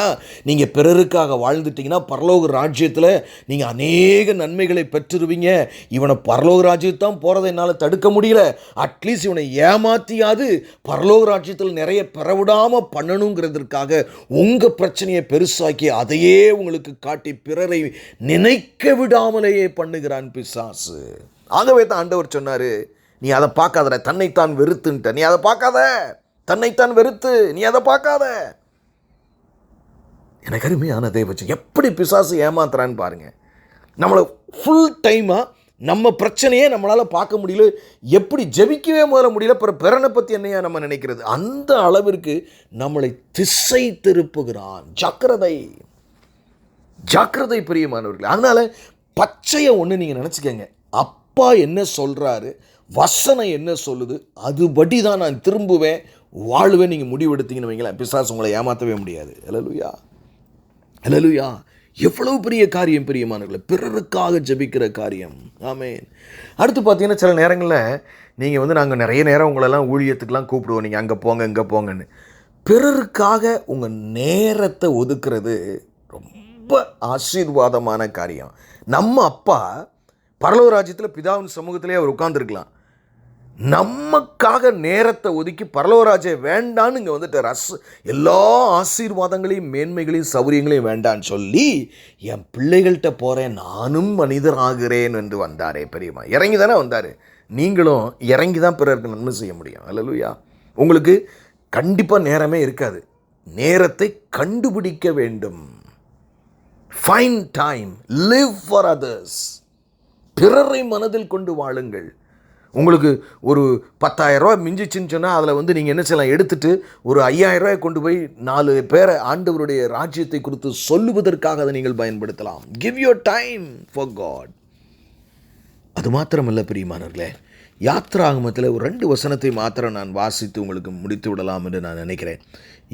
நீங்கள் பிறருக்காக வாழ்ந்துட்டிங்கன்னா பரலோக ராஜ்யத்தில் நீங்கள் அநேக நன்மைகளை பெற்றுருவீங்க. இவனை பரலோக ராஜ்யத்தான் போகிறதை என்னால் தடுக்க முடியல, அட்லீஸ்ட் இவனை ஏமாற்றியாவது பரலோக ராஜ்யத்தில் நிறைய பெறவிடாமல் பண்ணணுங்கிறதுக்காக உங்கள் பிரச்சனையை பெருசாக்கி அதையே உங்களுக்கு காட்டி பிறரை நினைக்க விடாமலேயே பண்ணுகிறான் பிசாசு. ஆகவே தான் ஆண்டவர் சொன்னார், நீ அதை பார்க்காத, தன்னைத்தான் வெறுத்துன்ட்ட, நீ அதை பார்க்காத, தன்னைத்தான் வெறுத்து நீ அதை பார்க்காத. எனக்கு அருமையான தேவச்சம் எப்படி பிசாசு ஏமாத்துறான்னு பாருங்க. நம்மளை ஃபுல் டைமாக நம்ம பிரச்சனையே நம்மளால் பார்க்க முடியல, எப்படி ஜெபிக்கவே முதல்ல முடியல, பிறனை பற்றி என்னையா நம்ம நினைக்கிறது, அந்த அளவிற்கு நம்மளை திசை திருப்புகிறான். ஜாக்கிரதை, ஜாக்கிரதை பிரியமானவர்கள். அதனால் பச்சையை ஒன்று நீங்கள் நினச்சிக்கங்க, அப்பா என்ன சொல்கிறாரு, வசனம் என்ன சொல்லுது, அதுபடி தான் நான் திரும்புவேன் வாழுவேன். நீங்கள் முடிவெடுத்தீங்கன்னு வைங்களேன், பிசாசு உங்களை ஏமாற்றவே முடியாது. அல்லேலூயா, அல்லேலூயா. எவ்வளவு பெரிய காரியம் பிரியமானவர்களே, பிறருக்காக ஜெபிக்கிற காரியம். ஆமென். அடுத்து பார்த்தீங்கன்னா சில நேரங்களில் நீங்கள் நாங்கள் நிறைய நேரம் உங்களெல்லாம் ஊழியத்துக்கெலாம் கூப்பிடுவோம், நீங்கள் அங்கே போங்க இங்கே போங்கன்னு. பிறருக்காக உங்கள் நேரத்தை ஒதுக்குறது ரொம்ப ஆசீர்வாதமான காரியம். நம்ம அப்பா பரலோக ராஜ்யத்தில் பிதாவின் சமூகத்திலே அவர் உட்கார்ந்துருக்கலாம், நமக்காக நேரத்தை ஒதுக்கி பரலோகராஜ்ய வேண்டான்னு இங்கே வந்துட்டு எல்லா ஆசீர்வாதங்களையும் மேன்மைகளையும் சௌரியங்களையும் வேண்டான்னு சொல்லி என் பிள்ளைகள்கிட்ட போகிறேன், நானும் மனிதர் ஆகிறேன் என்று வந்தாரே பெரியம்மா. இறங்கி தானே வந்தார். நீங்களும் இறங்கி தான் பிறருக்கு நன்மை செய்ய முடியும். அல்லேலூயா. உங்களுக்கு கண்டிப்பாக நேரமே இருக்காது, நேரத்தை கண்டுபிடிக்க வேண்டும். Find time, live for others. பிறரை மனதில் கொண்டு வாழுங்கள். உங்களுக்கு ஒரு 10,000 ரூபா மிஞ்சிச்சின்னு சொன்னால் அதில் நீங்கள் என்ன செய்யலாம், எடுத்துகிட்டு ஒரு 5,000 ரூபாயை கொண்டு போய் 4 பேரை ஆண்டவருடைய ராஜ்யத்தை குறித்து சொல்லுவதற்காக அதை நீங்கள் பயன்படுத்தலாம். Give your time for God. அது மாத்திரமல்ல பிரியமானவர்களே, யாத்ராகமத்தில் ஒரு 2 வசனத்தை மாத்திரம் நான் வாசித்து உங்களுக்கு முடித்து விடலாம் என்று நான் நினைக்கிறேன்.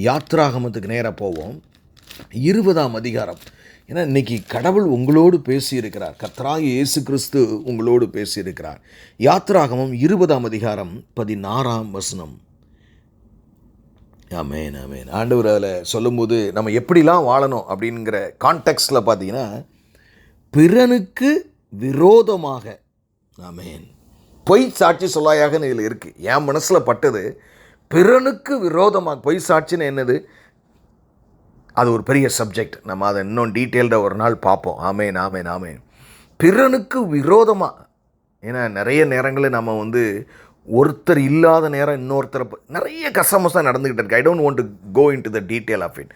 யாத்ராகமத்துக்கு நேராக போவோம். 20ஆம் அதிகாரம். ஏன்னா இன்றைக்கி கடவுள் உங்களோடு பேசியிருக்கிறார், கர்த்தராகிய இயேசு கிறிஸ்து உங்களோடு பேசியிருக்கிறார். யாத்ராகமம் 20ஆம் அதிகாரம் 16ஆம் வசனம். ஆமென், ஆமென். ஆண்டவர் அதில் சொல்லும்போது நம்ம எப்படிலாம் வாழணும் அப்படிங்கிற கான்டெக்ஸ்டில் பார்த்தீங்கன்னா, பிறனுக்கு விரோதமாக, ஆமென், பொய் சாட்சி சொல்லாயாகன்னு இதில் இருக்குது. என் மனசில் பட்டது, பிறனுக்கு விரோதமாக பொய் சாட்சின்னு என்னது, அது ஒரு பெரிய சப்ஜெக்ட். நம்ம அதை இன்னும் டீட்டெயில்டாக ஒரு நாள் பார்ப்போம். ஆமென், ஆமென், ஆமென். பிறனுக்கு விரோதமாக, ஏன்னா நிறைய நேரங்களில் நம்ம ஒருத்தர் இல்லாத நேரம் இன்னொருத்தரை நிறைய கசமசாக நடந்துக்கிட்டு இருக்கு. I don't want to go into the detail of it.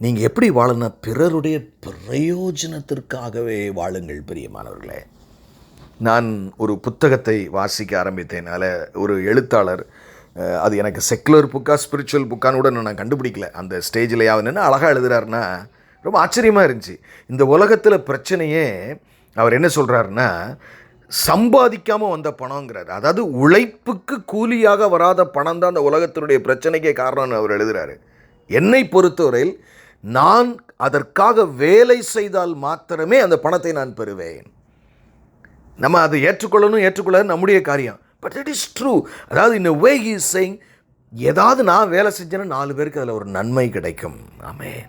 நீங்கள் எப்படி வாழணும்னா பிறருடைய பிரயோஜனத்திற்காகவே வாழுங்கள் பிரியமானவர்களே. நான் ஒரு புத்தகத்தை வாசிக்க ஆரம்பித்தேன். அதில் ஒரு எழுத்தாளர், அது எனக்கு செக்குலர் புக்கா ஸ்பிரிச்சுவல் புக்கான்னு கூட நான் கண்டுபிடிக்கல. அந்த ஸ்டேஜில் யாவுன்னு அழகாக எழுதுகிறாருன்னா ரொம்ப ஆச்சரியமாக இருந்துச்சு. இந்த உலகத்தில் பிரச்சனையே அவர் என்ன சொல்கிறாருன்னா, சம்பாதிக்காமல் வந்த பணங்கிறார். அதாவது உழைப்புக்கு கூலியாக வராத பணம் தான் அந்த உலகத்தினுடைய பிரச்சனைக்கே காரணம்னு அவர் எழுதுகிறாரு. என்னை பொறுத்தவரையில் நான் அதற்காக வேலை செய்தால் மாத்திரமே அந்த பணத்தை நான் பெறுவேன். நம்ம அதை ஏற்றுக்கொள்ளணும் நம்முடைய காரியம். But it is true. அதாவது in a way he is saying, ஏதாவது நான் வேலை செஞ்சேன்னா 4 பேருக்கு அதில் ஒரு நன்மை கிடைக்கும். ஆமென்.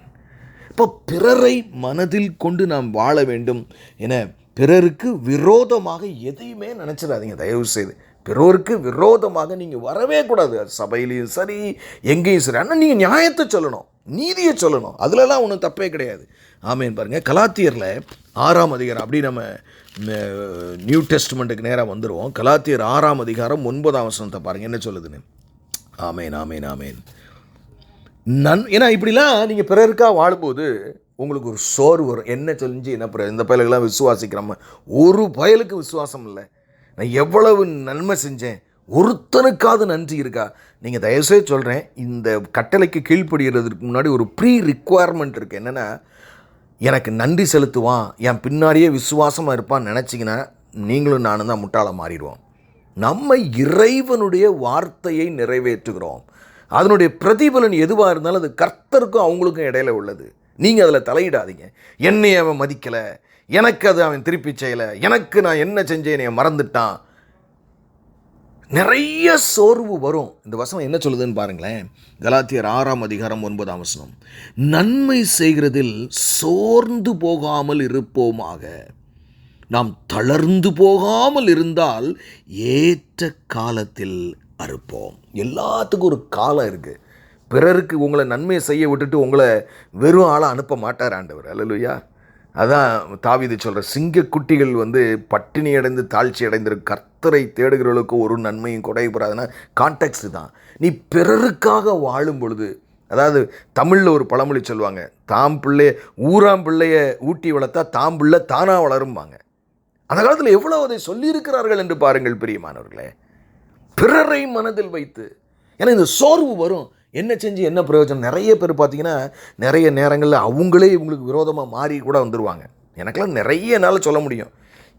இப்போ பிறரை மனதில் கொண்டு நாம் வாழ வேண்டும். என பிறருக்கு விரோதமாக எதையுமே நினச்சிடாதீங்க தயவு செய்து. பிறருக்கு விரோதமாக நீங்கள் வரவே கூடாது. சபையிலையும் சரி, எங்கேயும் சரி. ஆனால் நீங்கள் நியாயத்தை சொல்லணும், நீதியை சொல்லணும். அதிலலாம் ஒன்றும் தப்பே கிடையாது. ஆமென். பாருங்கள், கலாத்தியரில் 6ஆம் அதிகாரம், அப்படி நம்ம நியூ டெஸ்ட்மெண்ட்டுக்கு நேராக வந்துடுவோம். கலாத்தியர் 6ஆம் அதிகாரம் 9ஆம் வசனத்தை பாருங்கள் என்ன சொல்லுதுன்னு. ஆமென், ஆமென், ஆமென். ஏன்னா இப்படிலாம் நீங்கள் பிறருக்காக வாழும்போது உங்களுக்கு ஒரு சோர்வு வரும். என்ன சொல்லிஞ்சு என்ன இந்த பயலுக்கெல்லாம் விசுவாசிக்கிறோம், ஒரு பயலுக்கு விசுவாசம் இல்லை. நான் எவ்வளவு நன்மை செஞ்சேன், ஒருத்தனுக்காவது நன்றி இருக்கா? நீங்கள் தயவுசெய்து சொல்கிறேன், இந்த கட்டளைக்கு கீழ்ப்படுகிறதுக்கு முன்னாடி ஒரு ப்ரீ ரிக்குவயர்மெண்ட் இருக்குது. என்னென்னா, எனக்கு நன்றி செலுத்துவான், என் பின்னாடியே விசுவாசமாக இருப்பான்னு நினச்சிங்கன்னா நீங்களும் நானும் தான் முட்டாள மாறிடுவோம். நம்ம இறைவனுடைய வார்த்தையை நிறைவேற்றுகிறோம். அதனுடைய பிரதிபலன் எதுவாக இருந்தாலும் அது கர்த்தருக்கும் அவங்களுக்கும் இடையில உள்ளது. நீங்கள் அதில் தலையிடாதீங்க. என்னை அவன் மதிக்கலை, எனக்கு அது அவன் திருப்பி செய்யலை, எனக்கு நான் என்ன செஞ்சேன் என்னை மறந்துட்டான். நிறைய சோர்வு வரும். இந்த வசனம் என்ன சொல்லுதுன்னு பாருங்களேன். கலாத்தியர் 6:9 நன்மை செய்கிறதில் சோர்ந்து போகாமல் இருப்போமாக, நாம் தளர்ந்து போகாமல் இருந்தால் ஏற்ற காலத்தில் அறுப்போம். எல்லாத்துக்கும் ஒரு காலம் இருக்குது. பிறருக்கு உங்களை நன்மையை செய்ய விட்டுட்டு உங்களை வெறும் ஆளாக அனுப்ப மாட்டார் ஆண்டவர். அல்லேலூயா. அதான் தாவீது சொல்கிற, சிங்கக்குட்டிகள் பட்டினி அடைந்து தாழ்ச்சி அடைந்திருக்கு, கர்த்தரை தேடுகிறவர்களுக்கு ஒரு நன்மையும் குறைபடாதுன்னா கான்டெக்ஸ்ட் தான். நீ பிறருக்காக வாழும் பொழுது, அதாவது தமிழில் ஒரு பழமொழி சொல்லுவாங்க, தாம் பிள்ளைய ஊராம் பிள்ளைய ஊட்டி வளர்த்தா தாம் பிள்ளை தானாக வளரும்பாங்க. அந்த காலத்தில் எவ்வளோ அதை சொல்லியிருக்கிறார்கள் என்று பாருங்கள் பிரியமானவர்களே. பிறரை மனதில் வைத்து, ஏன்னா இந்த சோர்வு வரும். என்ன செஞ்சு என்ன பிரயோஜனம்? நிறைய பேர் பார்த்தீங்கன்னா நிறைய நேரங்களில் அவங்களே இவங்களுக்கு விரோதமாக மாறி கூட வந்துடுவாங்க. எனக்கெல்லாம் நிறைய என்னால் சொல்ல முடியும்.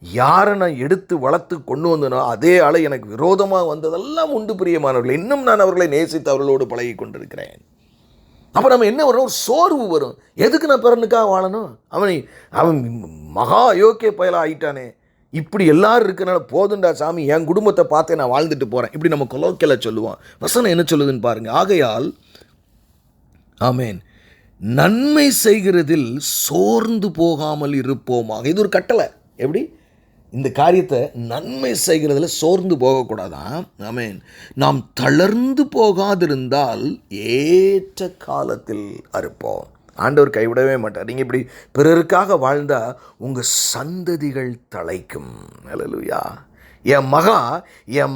யாரை நான் எடுத்து வளர்த்து கொண்டு வந்தனோ அதே ஆளை எனக்கு விரோதமாக வந்ததெல்லாம் உண்டு பிரியமானவர்கள். இன்னும் நான் அவர்களை நேசித்து அவர்களோடு பழகி கொண்டிருக்கிறேன். அப்போ நம்ம என்ன வரும்? ஒரு சோர்வு வரும். எதுக்கு நான் பிறனுக்காக வாழணும்? அவன் மகா அயோக்கிய பயலாக ஆயிட்டானே, இப்படி எல்லாரும் இருக்கனால போதுண்டா சாமி, என் குடும்பத்தை பார்த்தே நான் வாழ்ந்துட்டு போகிறேன், இப்படி நம்ம கொலோக்கியல சொல்லுவோம். வசனம் என்ன சொல்லுதுன்னு பாருங்கள். ஆகையால் ஆமேன், நன்மை செய்கிறதில் சோர்ந்து போகாமல் இருப்போமாக. இது ஒரு கட்டளை. எப்படி இந்த காரியத்தை நன்மை செய்கிறதுல சோர்ந்து போகக்கூடாதான். ஆமேன். நாம் தளர்ந்து போகாதிருந்தால் ஏற்ற காலத்தில் அறுப்போம். ஆண்டவர் கைவிடவே மாட்டார். நீங்கள் இப்படி பிறருக்காக வாழ்ந்தால் உங்கள் சந்ததிகள் தழைக்கும். அல்லேலூயா. என்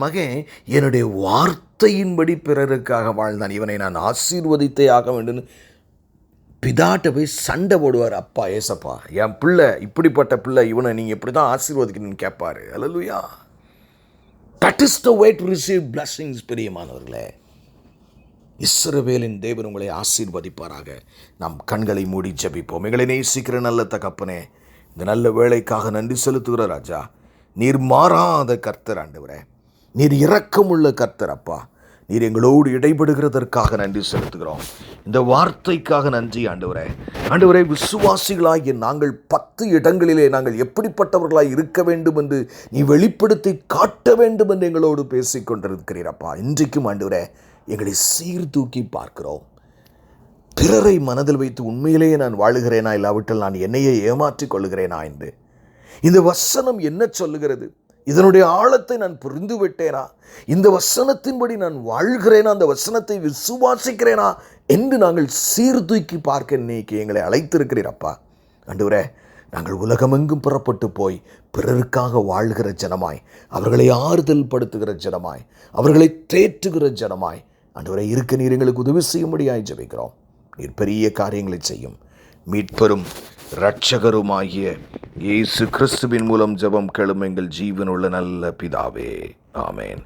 மகன் என்னுடைய வார்த்தையின்படி பிறருக்காக வாழ்ந்தான், இவனை நான் ஆசீர்வதித்தே ஆக வேண்டும். பிதாட்ட போய் சண்டை போடுவார். அப்பா ஏசப்பா, என் பிள்ளை இப்படிப்பட்ட பிள்ளை, இவனை நீங்கள் இப்படி தான் ஆசீர்வதிக்கணும்னு கேட்பார். அல்லேலூயா. That is the way to receive blessings. பிரியமானவர்களே, இஸ்ரவேலின் தேவன் உங்களை ஆசீர்வதிப்பாராக. நாம் கண்களை மூடி ஜெபிப்போம். எங்களை நேசிக்கிற நல்ல தகப்பனே, இந்த நல்ல வேளைக்காக நன்றி செலுத்துகிற ராஜா. நீர் மாறாத கர்த்தர் ஆண்டவரே, நீர் இரக்கமுள்ள கர்த்தர் அப்பா. நீர் எங்களோடு இடைபடுகிறதற்காக நன்றி செலுத்துகிறோம். இந்த வார்த்தைக்காக நன்றி ஆண்டவரே. ஆண்டவரே, விசுவாசிகளாகிய நாங்கள் 10 இடங்களிலே நாங்கள் எப்படிப்பட்டவர்களாய் இருக்க வேண்டும் என்று நீ வெளிப்படுத்தி காட்ட வேண்டும் என்று எங்களோடு பேசிக் கொண்டிருக்கிறீரப்பா. இன்றைக்கும் ஆண்டவரே, எங்களை சீர்தூக்கி பார்க்கிறோம். பிறரை மனதில் வைத்து உண்மையிலேயே நான் வாழுகிறேனா, இல்லாவிட்டால் நான் என்னையே ஏமாற்றிக் கொள்ளுகிறேனா என்று இந்த வசனம் என்ன சொல்லுகிறது? இதனுடைய ஆழத்தை நான் புரிந்து விட்டேனா? இந்த வசனத்தின்படி நான் வாழ்கிறேனா? அந்த வசனத்தை விசுவாசிக்கிறேனா என்று நாங்கள் சீர்தூக்கி பார்க்க இன்னைக்கு எங்களை அழைத்திருக்கிறீரப்பா. ஆண்டவரே, நாங்கள் உலகமெங்கும் புறப்பட்டு போய் பிறருக்காக வாழ்கிற ஜனமாய், அவர்களை ஆறுதல் படுத்துகிற ஜனமாய், அவர்களை தேற்றுகிற ஜனமாய் ஆண்டவரே இருக்க நீர் எங்களுக்கு உதவி செய்யும்படியாய் ஜெபிக்கிறோம். நீர் பெரிய காரியங்களை செய்யும். மீட்பெரும் இரட்சகருமாகிய இயேசு கிறிஸ்துவின் மூலம் ஜெபம் கேளும் எங்கள் ஜீவனுள்ள நல்ல பிதாவே. ஆமென்.